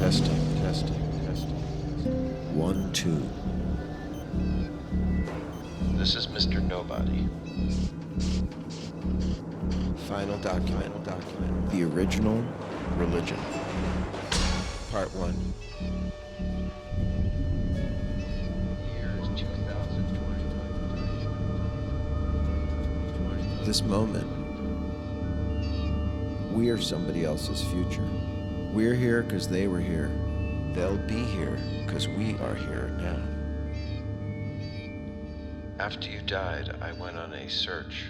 testing. 1, 2. This is Mr.Nobody. Final document. The original religion. Part 1. Years 2020. This moment, we are somebody else's future. We're here because they were here. They'll be here because we are here now. After you died, I went on a search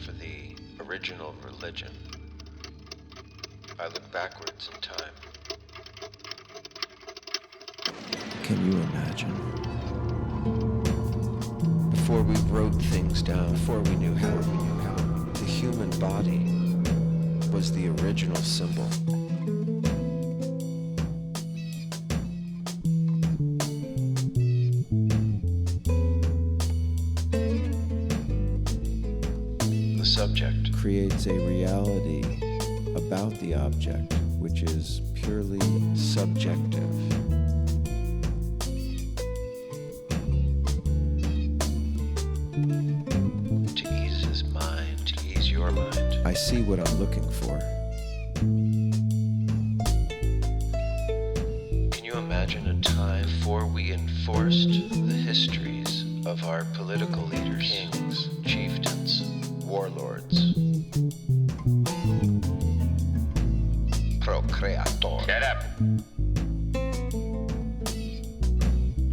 for the original religion. I look backwards in time. Can you imagine? Before we wrote things down, before we knew how, the human body was the original symbol. The subject Creates a reality about the object, which is purely subjective. to ease his mind, to ease your mind. I see what I'm looking for. Can you imagine a time before we enforced the histories of our political leaders, kings, chieftains, warlords? Procreator. Get up.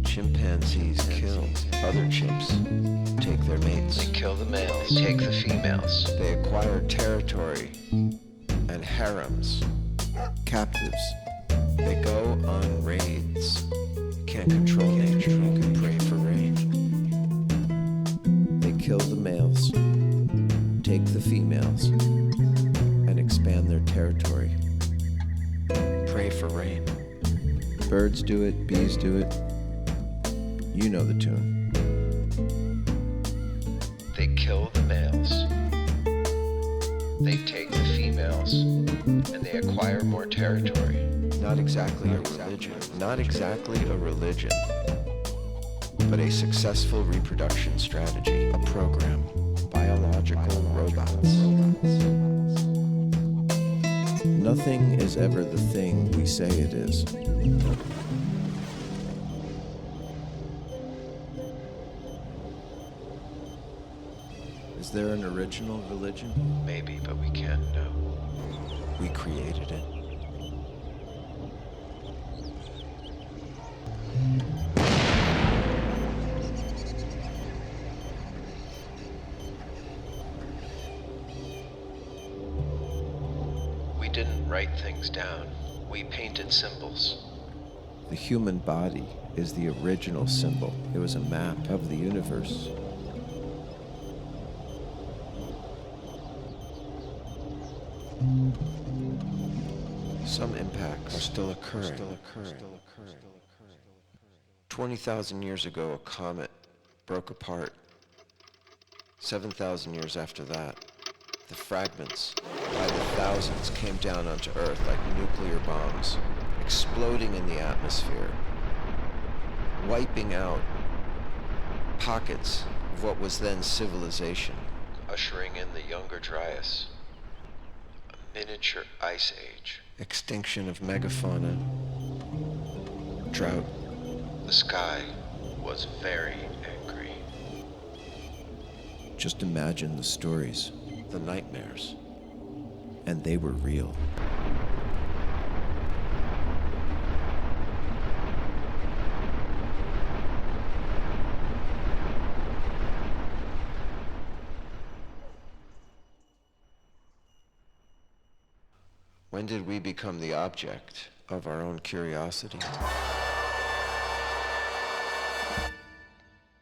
Chimpanzees kill other chimps, take their mates. They kill the males, they take the females. They acquire territory and harems, captives. They go on raids. Can't control nature, can pray for rain. They kill the males, take the females, and expand their territory. Pray for rain. Birds do it, bees do it. You know the tune. They kill the males. They take the females, and they acquire more territory. Not exactly a religion. Not exactly a religion. But a successful reproduction strategy. A program. Biological robots. Nothing is ever the thing we say it is. Is there an original religion? Maybe, but we can't know. We created it. We didn't write things down. We painted symbols. The human body is the original symbol. It was a map of the universe. Some impacts are still occurring. 20,000 years ago, a comet broke apart. 7,000 years after that, the fragments by the thousands came down onto Earth like nuclear bombs, exploding in the atmosphere, wiping out pockets of what was then civilization. Ushering in the Younger Dryas. A miniature ice age. Extinction of megafauna, drought. The sky was very angry. Just imagine the stories, the nightmares, and they were real. When did we become the object of our own curiosity?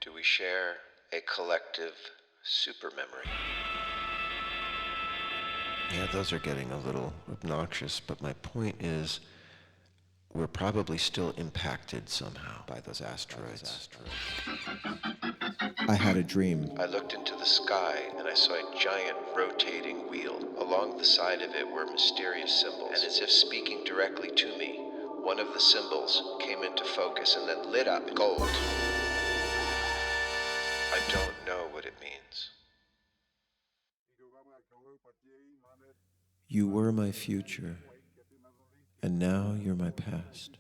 Do we share a collective super memory? Yeah, those are getting a little obnoxious, but my point is we're probably still impacted somehow by those asteroids. I had a dream. I looked into the sky and I saw a giant rotating wheel. Along the side of it were mysterious symbols, and as if speaking directly to me one of the symbols came into focus and then lit up gold. I don't know what it means. You were my future, and now you're my past.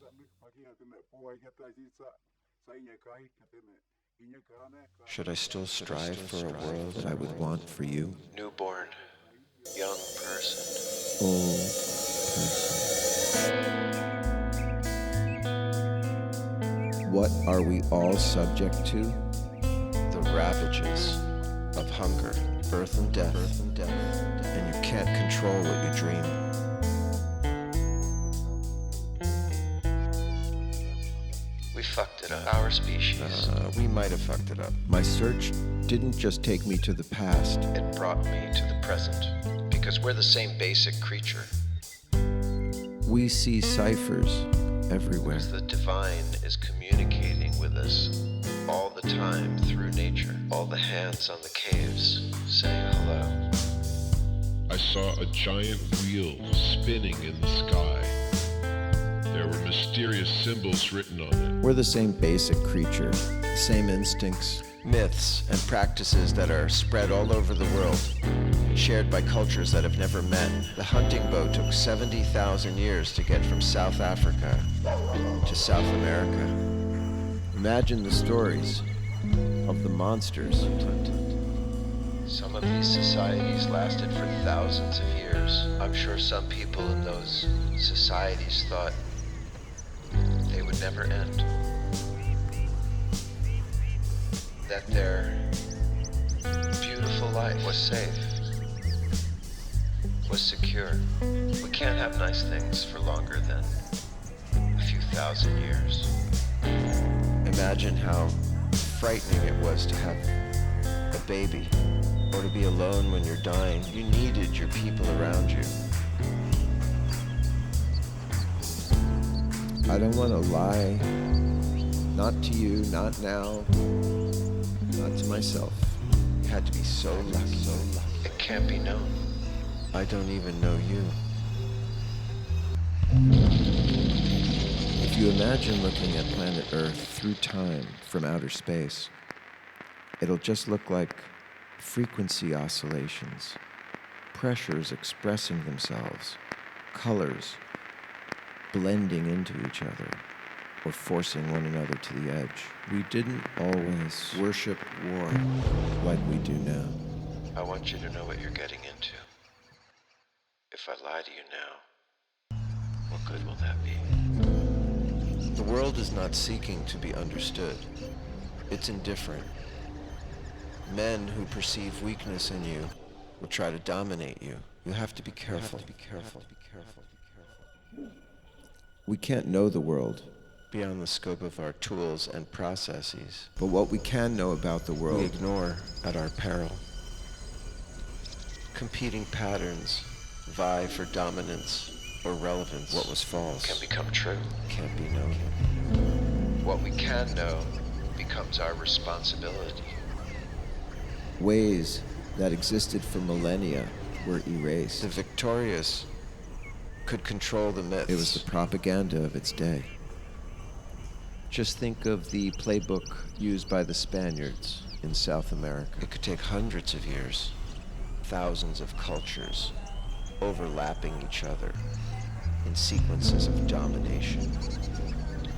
Should I still strive for a world that I would want for you? Newborn, young person. Old person. What are we all subject to? The ravages of hunger, birth and death, and you can't control what you dream. We fucked it up, our species. We might have fucked it up. My search didn't just take me to the past. It brought me to the present, because we're the same basic creature. We see ciphers everywhere. The divine is communicating with us all the time through nature. All the hands on the caves saying hello. I saw a giant wheel spinning in the sky. There were mysterious symbols written on it. We're the same basic creature, the same instincts, myths, and practices that are spread all over the world, shared by cultures that have never met. The hunting boat took 70,000 years to get from South Africa to South America. Imagine the stories of the monsters. Some of these societies lasted for thousands of years. I'm sure some people in those societies thought they would never end. That their beautiful life was safe, was secure. We can't have nice things for longer than a few thousand years. Imagine how frightening it was to have a baby, or to be alone when you're dying. You needed your people around you. I don't want to lie, not to you, not now, not to myself. You had to be so lucky, so lucky. It can't be known. I don't even know you. If you imagine looking at planet Earth through time from outer space, it'll just look like frequency oscillations, pressures expressing themselves, colors blending into each other, or forcing one another to the edge. We didn't always worship war like we do now. I want you to know what you're getting into. If I lie to you now, what good will that be? The world is not seeking to be understood. It's indifferent. Men who perceive weakness in you will try to dominate you. You have to be careful. We can't know the world beyond the scope of our tools and processes. But what we can know about the world, we ignore at our peril. Competing patterns vie for dominance or relevance. What was false Can become true. can't be known. What we can know becomes our responsibility. Ways that existed for millennia were erased. The victorious could control the myths. It was the propaganda of its day. Just think of the playbook used by the Spaniards in South America. It could take hundreds of years, thousands of cultures overlapping each other in sequences of domination.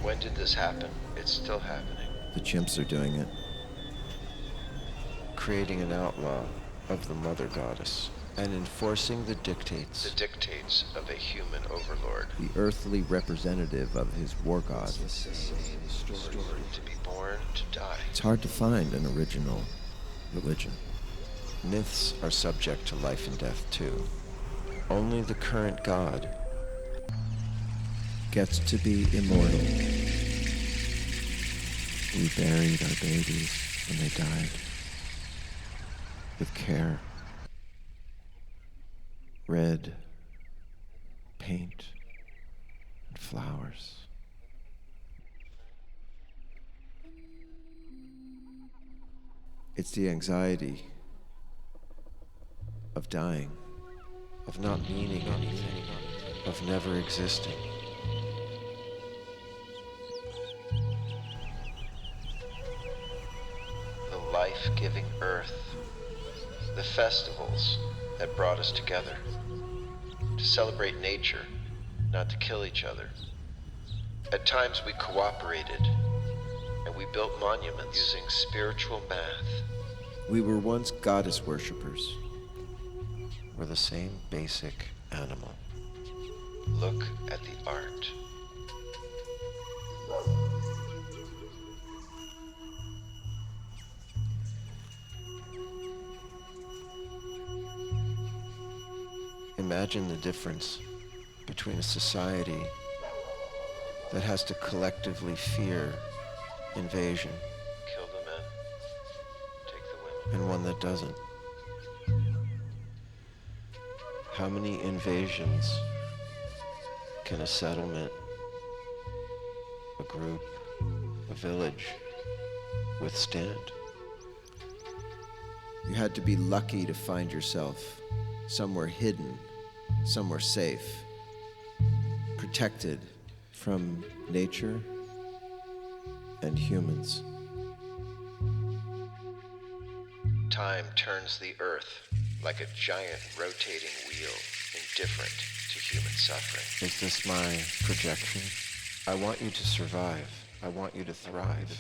When did this happen? It's still happening. The chimps are doing it. Creating an outlaw of the mother goddess and enforcing the dictates of a human overlord. the earthly representative of his war god. To be born, to die. It's hard to find an original religion. Myths are subject to life and death too. Only the current god gets to be immortal. We buried our babies when they died with care. Red paint and flowers. It's the anxiety of dying, of not meaning anything, of never existing. life-giving earth, the festivals that brought us together, to celebrate nature, not to kill each other. At times we cooperated, and we built monuments using spiritual math. We were once goddess worshippers. We're the same basic animal. Look at the art. Imagine the difference between a society that has to collectively fear invasion Kill the men, take the women. and one that doesn't. How many invasions can a settlement, a group, a village withstand? You had to be lucky to find yourself somewhere hidden, somewhere safe, protected from nature and humans. Time turns the earth like a giant rotating wheel, indifferent to human suffering. Is this my projection? I want you to survive. I want you to thrive.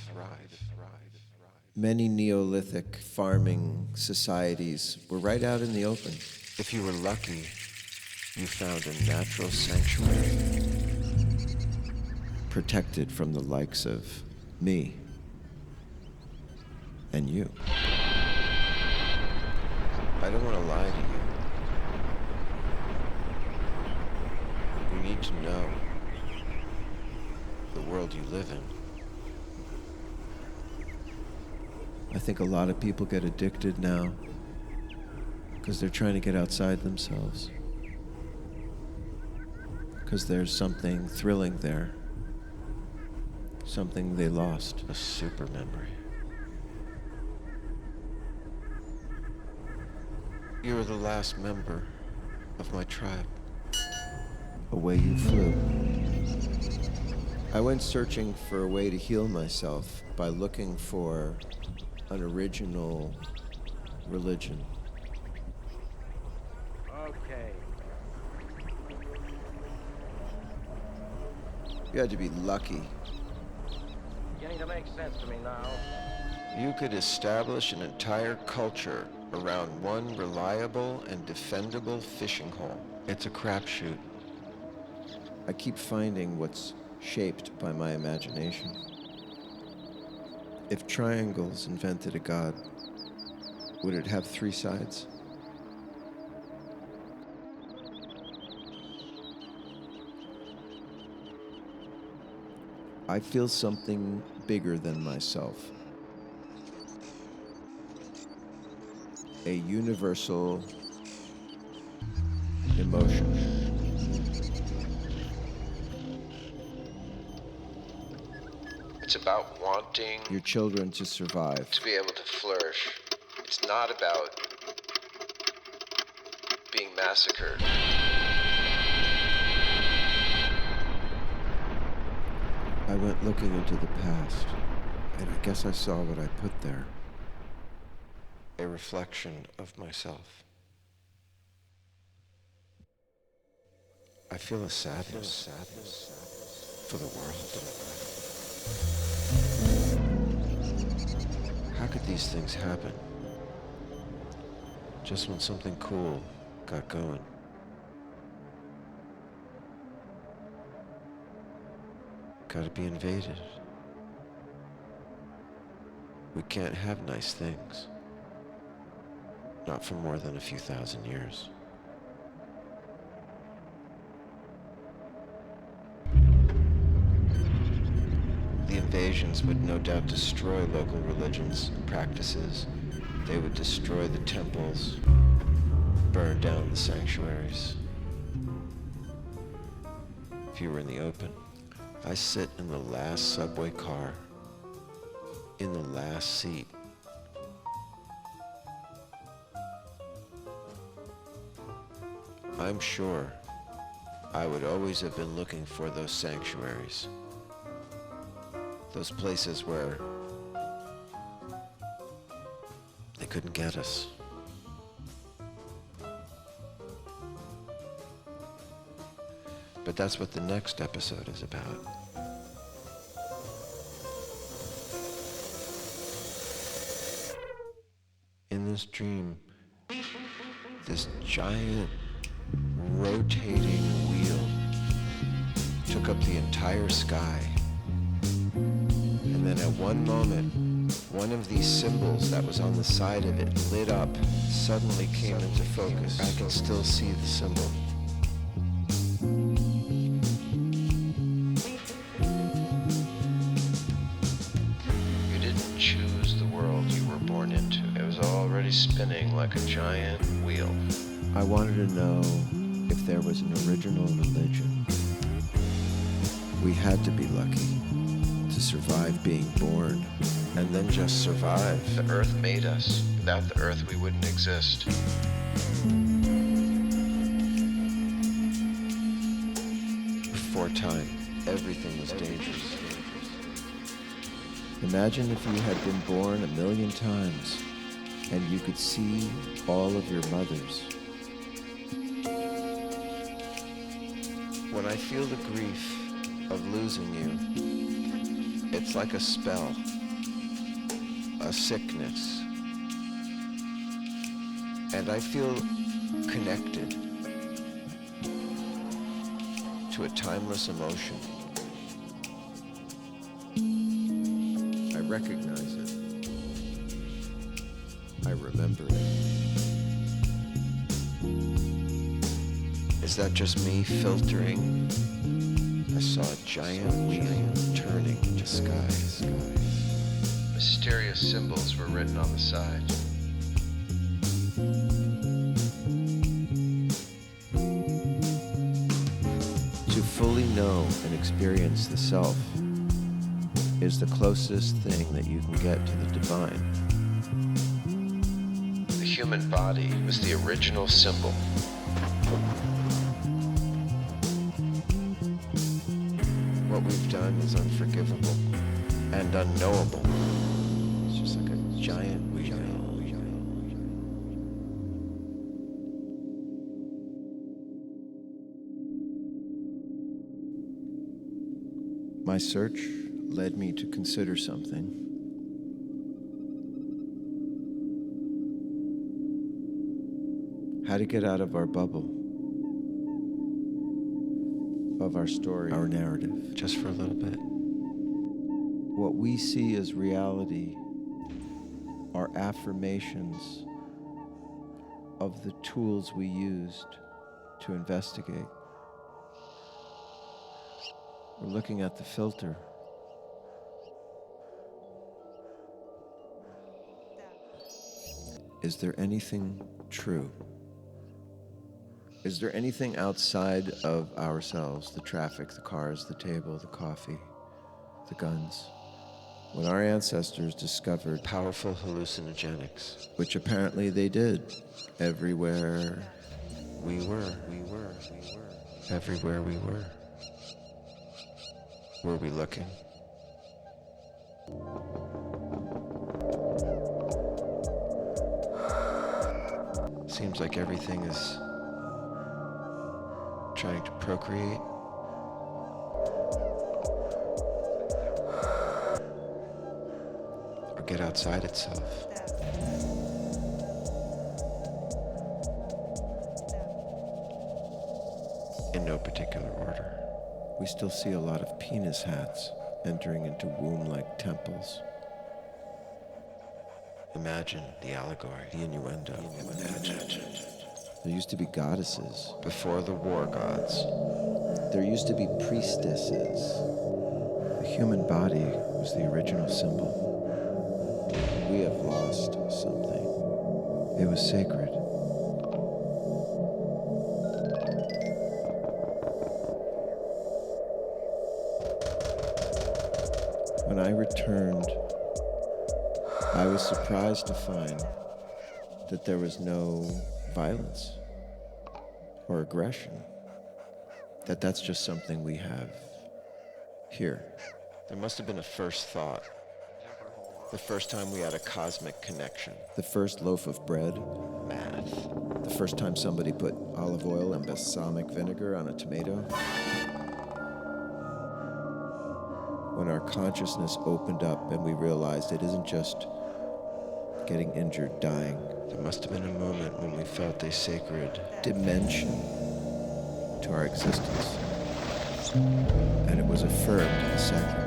Many Neolithic farming societies were right out in the open. If you were lucky, you found a natural sanctuary, protected from the likes of me and you. I don't want to lie to you. You need to know the world you live in. I think a lot of people get addicted now because they're trying to get outside themselves. Because there's something thrilling there. Something they lost. A super memory. You were the last member of my tribe. Away you flew. I went searching for a way to heal myself by looking for an original religion. Okay. You had to be lucky. Beginning to make sense to me now. You could establish an entire culture around one reliable and defendable fishing hole. It's a crapshoot. I keep finding what's shaped by my imagination. If triangles invented a god, would it have 3 sides? I feel something bigger than myself. A universal emotion. It's about wanting Your children to survive. to be able to flourish. It's not about being massacred. I went looking into the past, and I guess I saw what I put there. A reflection of myself. I feel a sadness for the world. How could these things happen? Just when something cool got going. Gotta be invaded. We can't have nice things. Not for more than a few thousand years. The invasions would no doubt destroy local religions and practices. They would destroy the temples, burn down the sanctuaries. If you were in the open, I sit in the last subway car, in the last seat. I'm sure I would always have been looking for those sanctuaries. Those places where They couldn't get us. But that's what the next episode is about. In this dream, this giant rotating wheel took up the entire sky. And then at one moment, one of these symbols that was on the side of it lit up, suddenly came into focus. I can still see the symbol. You didn't choose the world you were born into. It was already spinning like a giant wheel. I wanted to know if there was an original religion. We had to be lucky to survive being born, and then just survive. The earth made us. Without the earth, we wouldn't exist. Before time, everything was dangerous. Imagine if you had been born 1,000,000 times and you could see all of your mothers. When I feel the grief of losing you, it's like a spell, a sickness. And I feel connected to a timeless emotion. I recognize it. I remember it. Is that just me filtering? I saw a giant wheel turning in the sky. Mysterious symbols were written on the side. To fully know and experience the self is the closest thing that you can get to the divine. The human body was the original symbol. What we've done is unforgivable and unknowable. It's just like a giant wheel. My search led me to consider something. How to get out of our bubble, of our story, our narrative, just for a little bit. What we see as reality are affirmations of the tools we used to investigate. We're looking at the filter. Is there anything true? Is there anything outside of ourselves, the traffic, the cars, the table, the coffee, the guns? When our ancestors discovered powerful hallucinogenics, which apparently they did, everywhere we were. Everywhere we were. Were we looking? Seems like everything is trying to procreate. Or get outside itself. In no particular order. We still see a lot of penis hats entering into womb-like temples. Imagine the allegory, the innuendo. There used to be goddesses before the war gods. There used to be priestesses. The human body was the original symbol. We have lost something. It was sacred. When I returned, I was surprised to find that there was no violence or aggression. That's just something we have here. There must have been a first thought. The first time we had a cosmic connection. The first loaf of bread. Math. The first time somebody put olive oil and balsamic vinegar on a tomato. When our consciousness opened up and we realized it isn't just getting injured, dying. There must have been a moment when we felt a sacred dimension to our existence. And it was affirmed in a second.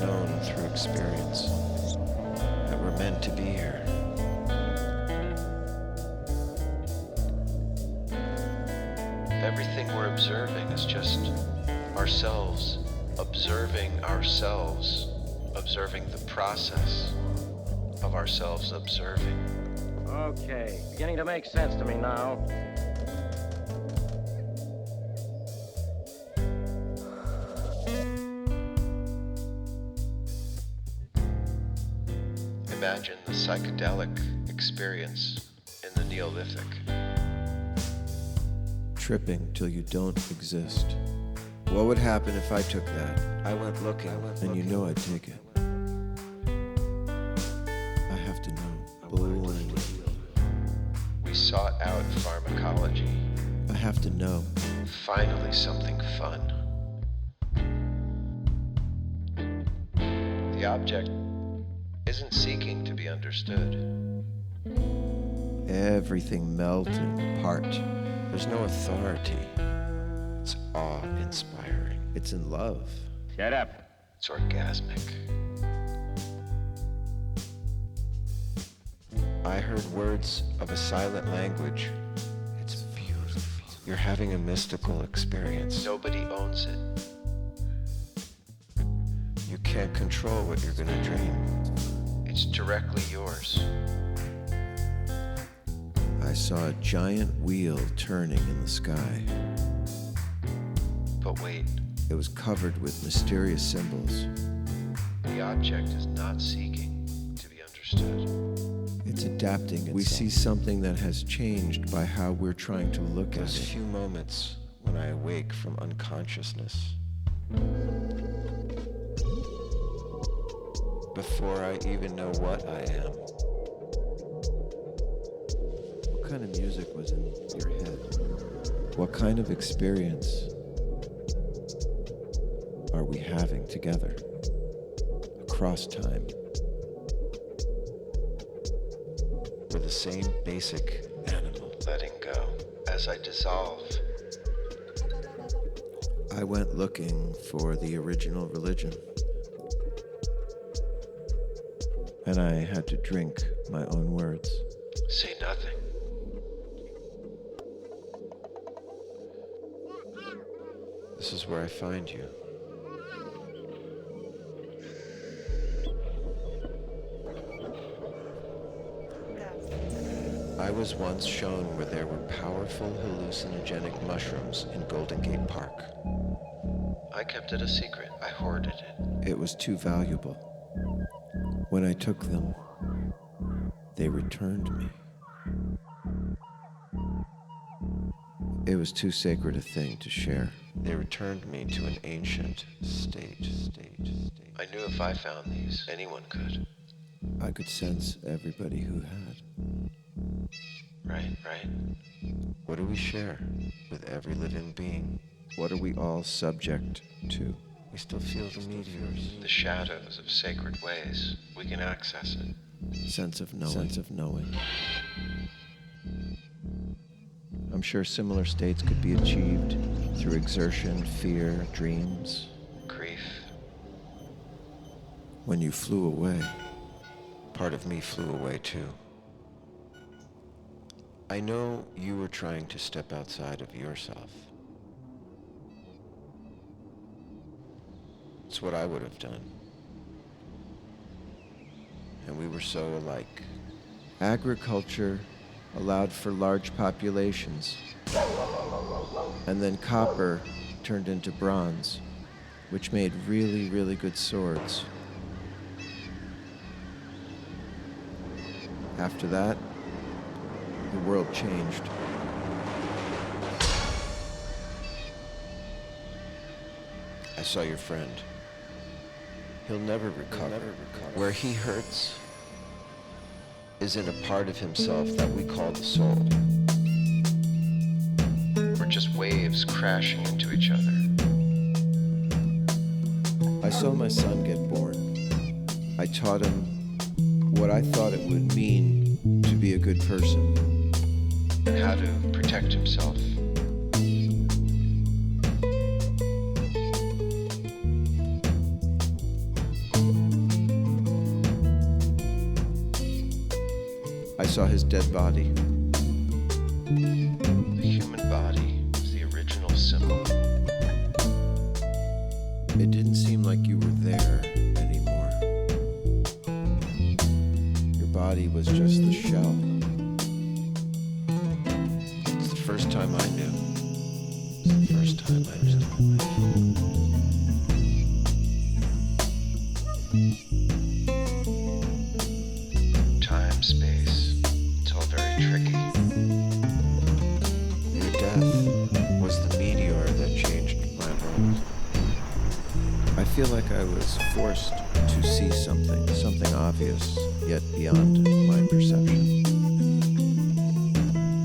known through experience that we're meant to be here. Everything we're observing is just ourselves observing ourselves, observing the process of ourselves observing. Okay, beginning to make sense to me now. Imagine the psychedelic experience in the Neolithic. Tripping till you don't exist. What would happen if I took that? I went looking. And you know I'd take it. I have to know. Blindly. We sought out pharmacology. I have to know. Finally something fun. The object isn't seeking to be understood. Everything melting apart. There's no authority. It's awe-inspiring. It's in love. Shut up. It's orgasmic. I heard words of a silent language. It's beautiful. You're having a mystical experience. Nobody owns it. You can't control what you're gonna dream. It's directly yours. I saw a giant wheel turning in the sky. But wait, It was covered with mysterious symbols. the object is not seeking to be understood. It's adapting itself. We see something that has changed by how we're trying to look at Those it. few moments when I awake from unconsciousness. Before I even know what I am. What kind of music was in your head? What kind of experience are we having together across time? We're the same basic animal. Letting go as I dissolve. I went looking for the original religion. And I had to drink my own words. Say nothing. This is where I find you. I was once shown where there were powerful hallucinogenic mushrooms in Golden Gate Park. I kept it a secret. I hoarded it. It was too valuable. When I took them, they returned me. It was too sacred a thing to share. They returned me to an ancient state. I knew if I found these, anyone could. I could sense everybody who had. Right. What do we share with every living being? What are we all subject to? We still feel the meteors. The shadows of sacred ways. We can access it. Sense of knowing. I'm sure similar states could be achieved through exertion, fear, dreams. Grief. When you flew away, Part of me flew away too. I know you were trying to step outside of yourself. It's what I would have done. And we were so alike. agriculture allowed for large populations. And then copper turned into bronze, which made really, really good swords. After that, the world changed. I saw your friend. He'll never recover. Where he hurts is in a part of himself that we call the soul. We're just waves crashing into each other. I saw my son get born. I taught him what I thought it would mean to be a good person. And how to protect himself. I saw his dead body. The human body was the original symbol. It didn't seem like you were there anymore. Your body was just the shell. It's the first time I knew. It's the first time I knew. Time, space, it's all very tricky. Your death was the meteor that changed my world. I feel like I was forced to see something obvious, yet beyond my perception.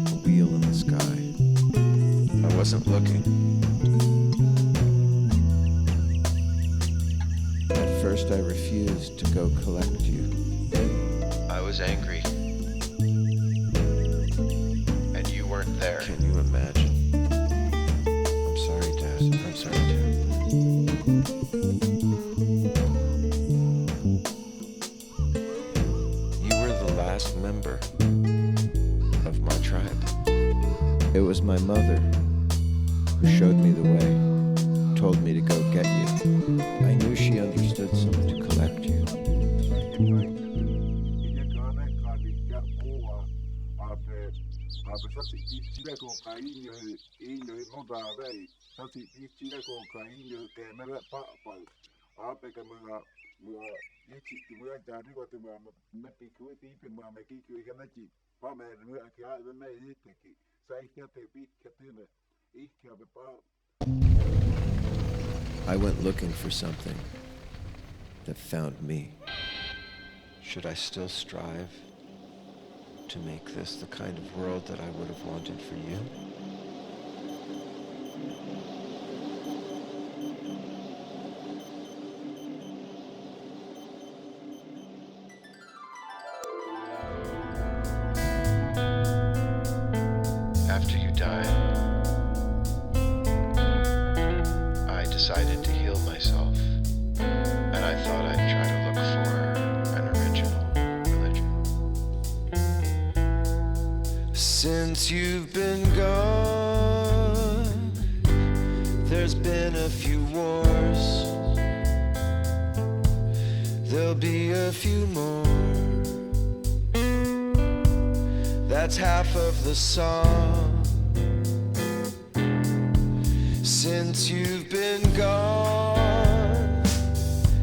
A wheel in the sky. I wasn't looking. At first I refused to go collect you. I was angry. And you weren't there. Can you imagine? I'm sorry, Dad. I'm sorry, Dad. You were the last member of my tribe. It was my mother who showed me the way, told me to go get you. I knew she understood something to collect you. I went looking for something that found me. Should I still strive to make this the kind of world that I would have wanted for you? After you died, I decided to heal myself, and I thought I'd try to look for an original religion. Since you've been gone, there's been a few wars. There'll be a few more. That's half of the song. Since you've been gone,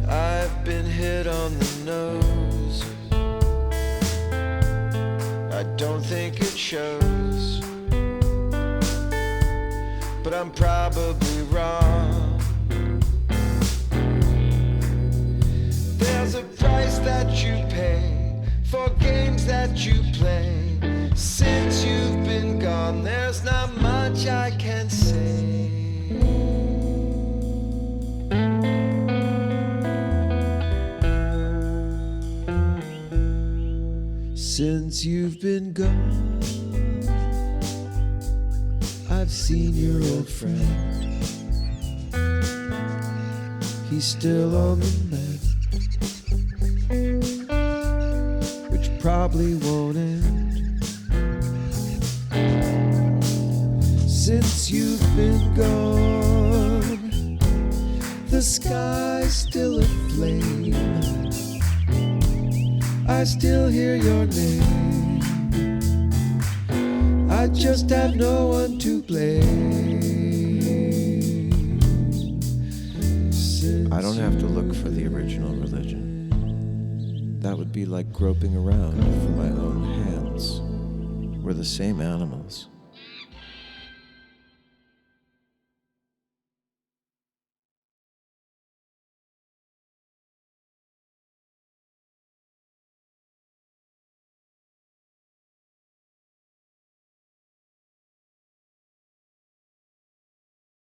I've been hit on the nose. I don't think it shows, but I'm probably wrong. There's a price that you pay for games that you play. Since you've been gone, there's not much I can say. Since you've been gone, I've seen your old friend. He's still on the mend, which probably won't end. Since you've been gone, the sky's still aflame. I still hear your name. I just have no one to blame. I don't have to look for the original religion. That would be like groping around for my own hands. We're the same animals.